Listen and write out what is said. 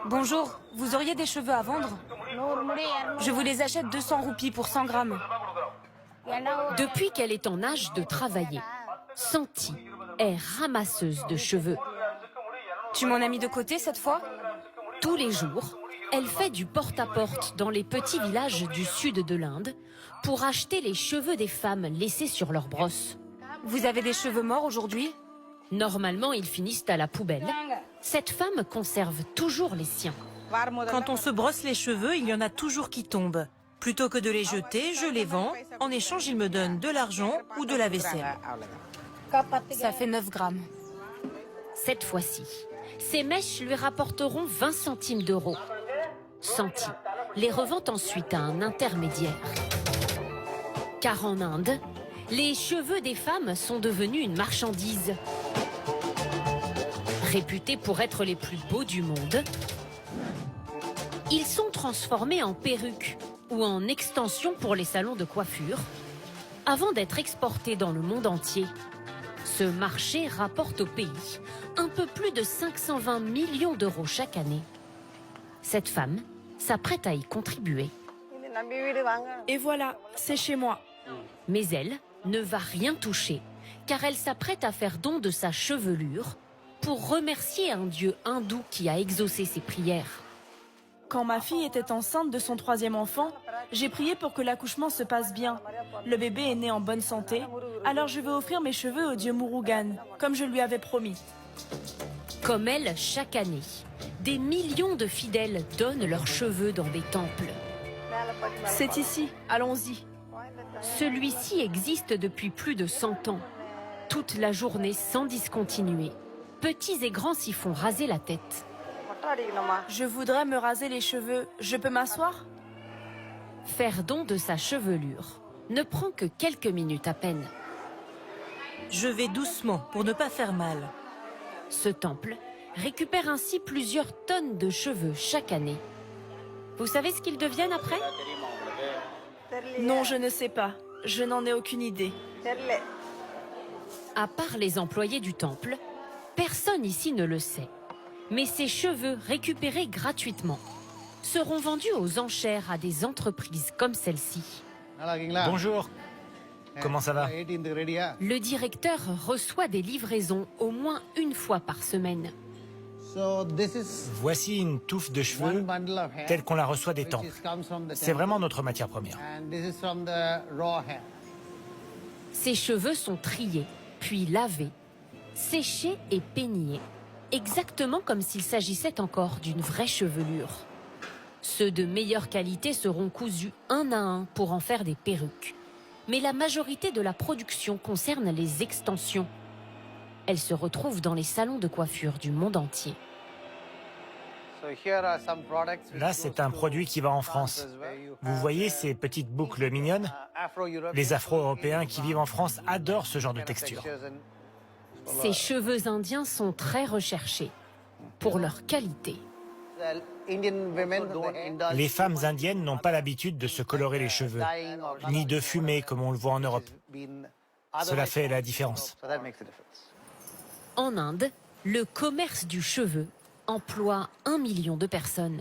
Bonjour, vous auriez des cheveux à vendre? Je vous les achète 200 roupies pour 100 grammes. Depuis qu'elle est en âge de travailler, Santi est ramasseuse de cheveux. Tu m'en as mis de côté cette fois? Tous les jours, elle fait du porte-à-porte dans les petits villages du sud de l'Inde pour acheter les cheveux des femmes laissés sur leur brosse. Vous avez des cheveux morts aujourd'hui? Normalement, ils finissent à la poubelle. Cette femme conserve toujours les siens. Quand on se brosse les cheveux, il y en a toujours qui tombent. Plutôt que de les jeter, je les vends. En échange, ils me donnent de l'argent ou de la vaisselle. Ça fait 9 grammes. Cette fois-ci, ces mèches lui rapporteront 20 centimes d'euros. Santi les revend ensuite à un intermédiaire. Car en Inde, les cheveux des femmes sont devenus une marchandise. Réputés pour être les plus beaux du monde, ils sont transformés en perruques ou en extensions pour les salons de coiffure, avant d'être exportés dans le monde entier. Ce marché rapporte au pays un peu plus de 520 millions d'euros chaque année. Cette femme s'apprête à y contribuer. Et voilà, c'est chez moi. Mais elle ne va rien toucher, car elle s'apprête à faire don de sa chevelure pour remercier un dieu hindou qui a exaucé ses prières. Quand ma fille était enceinte de son 3e enfant, j'ai prié pour que l'accouchement se passe bien. Le bébé est né en bonne santé, alors je vais offrir mes cheveux au dieu Murugan, comme je lui avais promis. Comme elle, chaque année, des millions de fidèles donnent leurs cheveux dans des temples. C'est ici, allons-y. Celui-ci existe depuis plus de 100 ans, toute la journée sans discontinuer. Petits et grands s'y font raser la tête. Je voudrais me raser les cheveux. Je peux m'asseoir? Faire don de sa chevelure ne prend que quelques minutes à peine. Je vais doucement pour ne pas faire mal. Ce temple récupère ainsi plusieurs tonnes de cheveux chaque année. Vous savez ce qu'ils deviennent après? Non, je ne sais pas. Je n'en ai aucune idée. À part les employés du temple, personne ici ne le sait. Mais ces cheveux récupérés gratuitement seront vendus aux enchères à des entreprises comme celle-ci. Bonjour, comment ça va? Le directeur reçoit des livraisons au moins une fois par semaine. Voici une touffe de cheveux telle qu'on la reçoit des temples. C'est vraiment notre matière première. Ces cheveux sont triés, puis lavés, séchés et peignés, exactement comme s'il s'agissait encore d'une vraie chevelure. Ceux de meilleure qualité seront cousus un à un pour en faire des perruques. Mais la majorité de la production concerne les extensions. Elles se retrouvent dans les salons de coiffure du monde entier. Là, c'est un produit qui va en France. Vous voyez ces petites boucles mignonnes? Les Afro-Européens qui vivent en France adorent ce genre de texture. Ces cheveux indiens sont très recherchés pour leur qualité. Les femmes indiennes n'ont pas l'habitude de se colorer les cheveux, ni de fumer comme on le voit en Europe. Cela fait la différence. En Inde, le commerce du cheveu emploie 1 million de personnes.